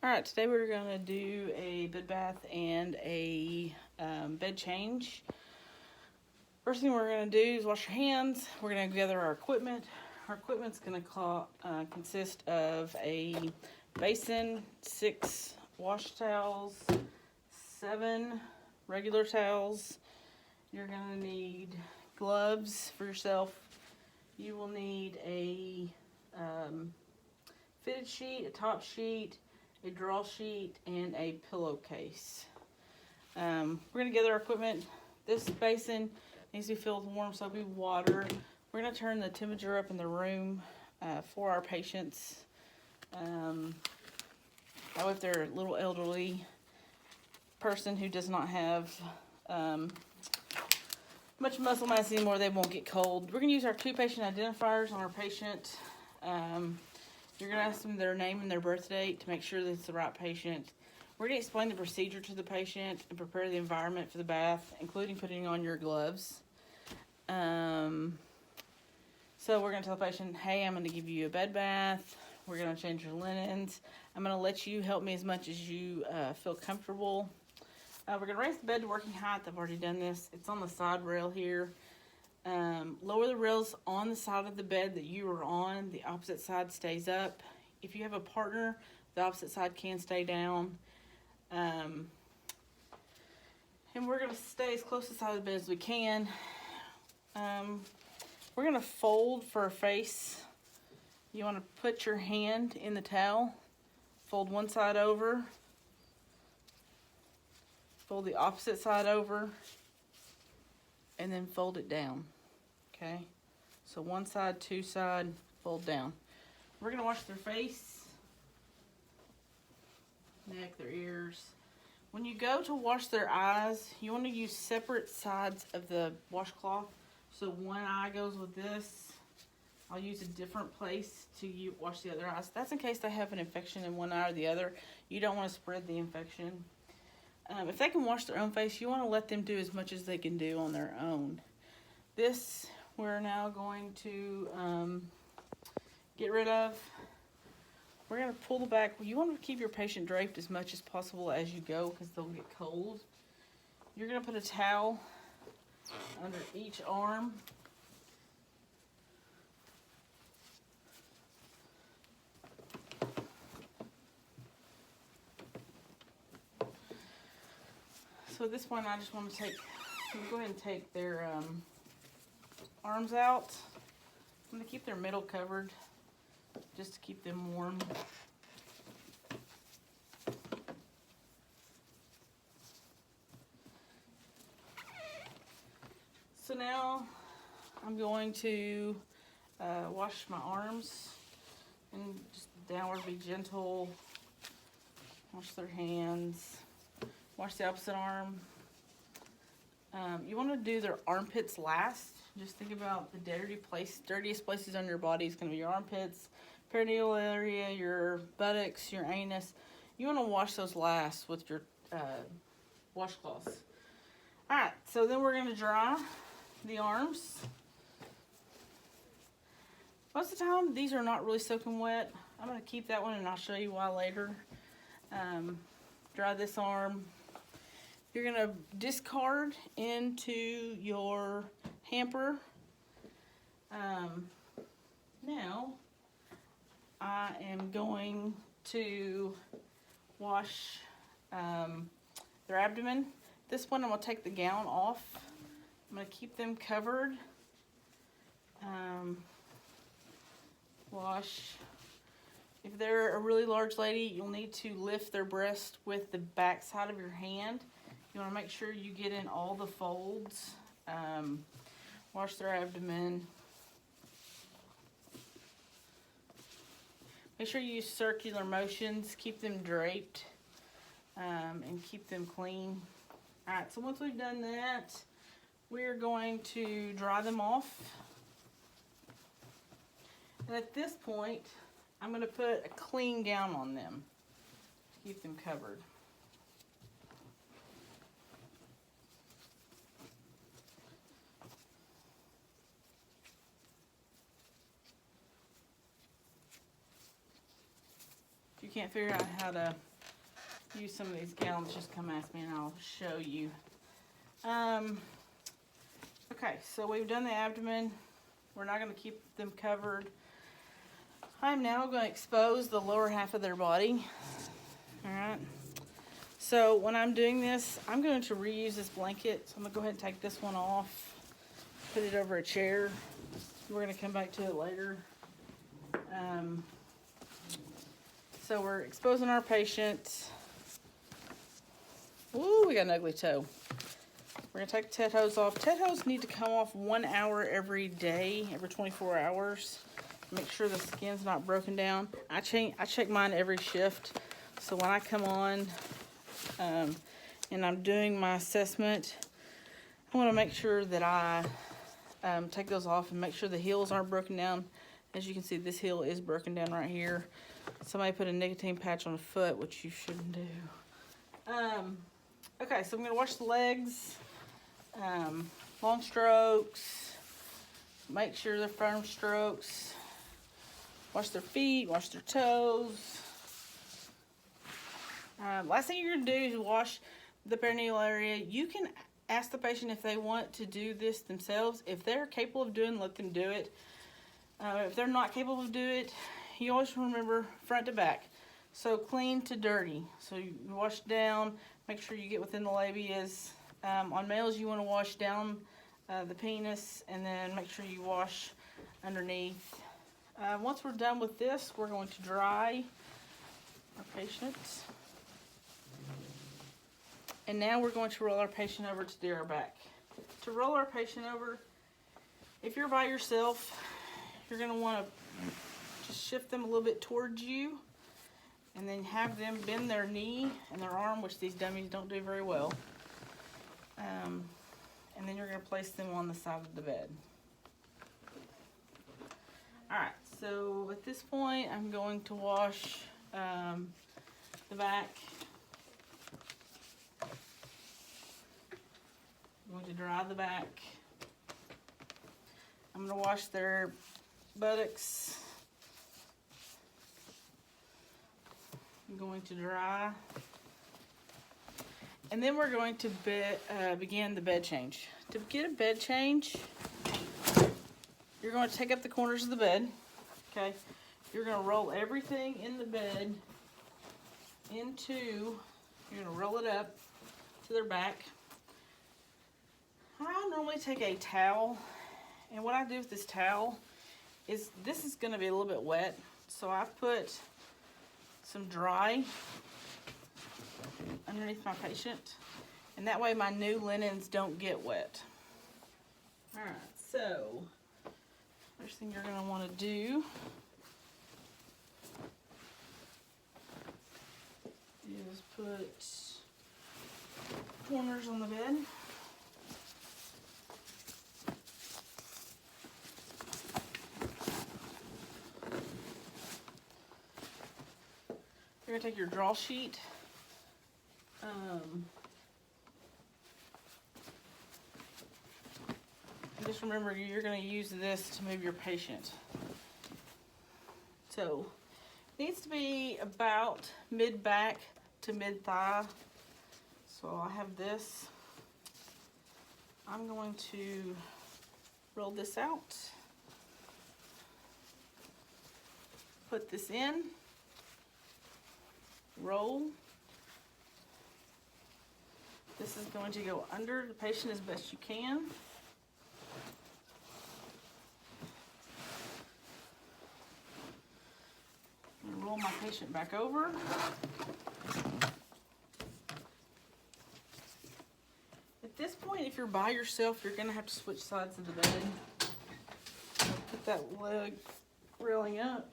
Alright, today we're going to do a bed bath and a bed change. First thing we're going to do is wash your hands. We're going to gather our equipment. Our equipment's going to consist of a basin, 6 wash towels, 7 regular towels. You're going to need gloves for yourself. You will need a fitted sheet, a top sheet, a draw sheet, and a pillowcase. We're going to gather our equipment. This basin needs to be filled with warm soapy water. We're going to turn the temperature up in the room for our patients. If they're a little elderly person who does not have much muscle mass anymore, they won't get cold. We're going to use our 2 patient identifiers on our patient. You're going to ask them their name and their birth date to make sure that it's the right patient. We're going to explain the procedure to the patient and prepare the environment for the bath, including putting on your gloves. So we're going to tell the patient, hey, I'm going to give you a bed bath. We're going to change your linens. I'm going to let you help me as much as you feel comfortable. We're going to raise the bed to working height. I've already done this. It's on the side rail here. Lower the rails on the side of the bed that you are on. The opposite side stays up. If you have a partner, the opposite side can stay down. And we're going to stay as close to the side of the bed as we can. We're going to fold for a face. You want to put your hand in the towel, fold one side over, fold the opposite side over, and then fold it down. Okay, so one side, 2 side, fold down. We're gonna wash their face, neck, their ears. When you go to wash their eyes, you want to use separate sides of the washcloth. So one eye goes with this. I'll use a different place to wash the other eyes. That's in case they have an infection in one eye or the other. You don't want to spread the infection. If they can wash their own face, you want to let them do as much as they can do on their own. This we're now going to get rid of. We're going to pull the back. You want to keep your patient draped as much as possible as you go because they'll get cold. You're going to put a towel under each arm. So this one, I just want to go ahead and take their arms out. I'm going to keep their middle covered just to keep them warm. So now I'm going to wash my arms and just downward, be gentle. Wash their hands. Wash the opposite arm. You want to do their armpits last. Just think about the dirtiest places on your body is going to be your armpits, perineal area, your buttocks, your anus. You want to wash those last with your washcloths. Alright, so then we're going to dry the arms. Most of the time, these are not really soaking wet. I'm going to keep that one and I'll show you why later. Dry this arm. You're going to discard into your hamper. Now, I am going to wash their abdomen. This one, I'm going to take the gown off. I'm going to keep them covered. Wash. If they're a really large lady, you'll need to lift their breast with the back side of your hand. You want to make sure you get in all the folds. Wash their abdomen. Make sure you use circular motions. Keep them draped and keep them clean. Alright, so once we've done that, we're going to dry them off. And at this point, I'm going to put a clean gown on them to keep them covered. If you can't figure out how to use some of these gowns. Just come ask me and I'll show you. Okay, so we've done the abdomen. We're not going to keep them covered. I'm now going to expose the lower half of their body. All right. So when I'm doing this, I'm going to reuse this blanket. So I'm going to go ahead and take this one off, put it over a chair. We're going to come back to it later. So we're exposing our patient. Ooh, we got an ugly toe. We're going to take the tet hose off. Tet hose need to come off 1 hour every day, every 24 hours. Make sure the skin's not broken down. I check mine every shift. So when I come on and I'm doing my assessment, I want to make sure that I take those off and make sure the heels aren't broken down. As you can see, this heel is broken down right here. Somebody put a nicotine patch on a foot, which you shouldn't do. Okay, so I'm going to wash the legs. Long strokes. Make sure they're firm strokes. Wash their feet, wash their toes. Last thing you're going to do is wash the perineal area. You can ask the patient if they want to do this themselves. If they're capable of doing, let them do it. If they're not capable of doing it, you always remember front to back. So clean to dirty. So you wash down, make sure you get within the labias. On males, you want to wash down the penis and then make sure you wash underneath. Once we're done with this, we're going to dry our patient. And now we're going to roll our patient over to do our back. To roll our patient over, if you're by yourself, you're going to want to just shift them a little bit towards you and then have them bend their knee and their arm, which these dummies don't do very well. And then you're going to place them on the side of the bed. Alright, so at this point I'm going to wash the back. I'm going to dry the back. I'm going to wash their buttocks. I'm going to dry. And then we're going to begin the bed change. To get a bed change, you're going to take up the corners of the bed. Okay. You're going to roll everything in the bed into, you're going to roll it up to their back. I normally take a towel, and what I do with this towel is, this is going to be a little bit wet, so I put some dry underneath my patient, and that way my new linens don't get wet. Alright, so first thing you're going to want to do is put corners on the bed. You're going to take your draw sheet. And just remember, you're going to use this to move your patient. So, it needs to be about mid-back to mid-thigh. So I have this. I'm going to roll this out. Put this in. Roll. This is going to go under the patient as best you can. I'm going to roll my patient back over. At this point, if you're by yourself, you're going to have to switch sides of the bed. So put that leg railing up.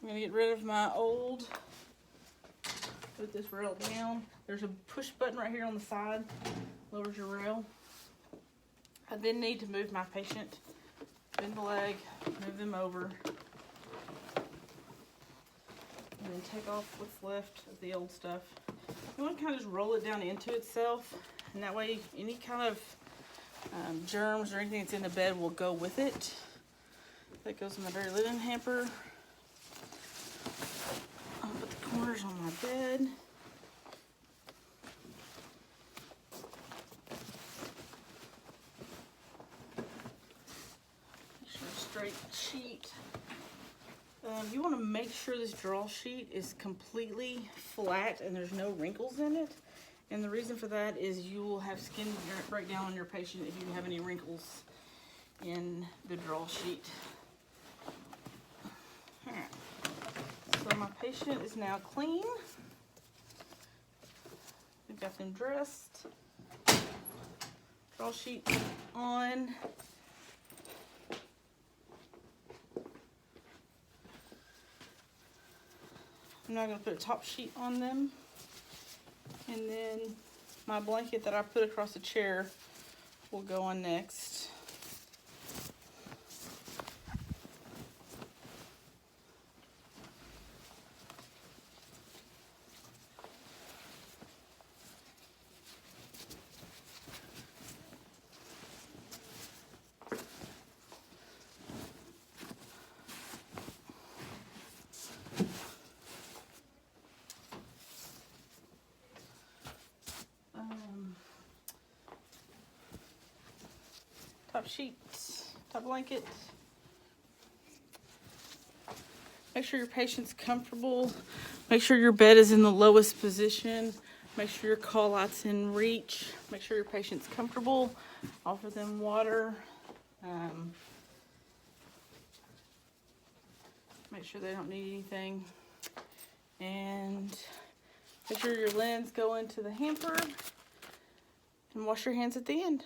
I'm going to get rid of my old, put this rail down. There's a push button right here on the side, lowers your rail. I then need to move my patient, bend the leg, move them over, and then take off what's left of the old stuff. You want to kind of just roll it down into itself, and that way any kind of germs or anything that's in the bed will go with it. That goes in the dirty linen hamper. corners on my bed. Make sure it's straight sheet. You want to make sure this draw sheet is completely flat and there's no wrinkles in it. And the reason for that is you will have skin breakdown on your patient if you have any wrinkles in the draw sheet. Alright, so my patient is now clean. We've got them dressed. Draw sheet on. I'm not going to put a top sheet on them. And then my blanket that I put across the chair will go on next. Top sheet, top blanket. Make sure your patient's comfortable. Make sure your bed is in the lowest position. Make sure your call out's in reach. Make sure your patient's comfortable. Offer them water. Make sure they don't need anything. And make sure your linens go into the hamper. And wash your hands at the end.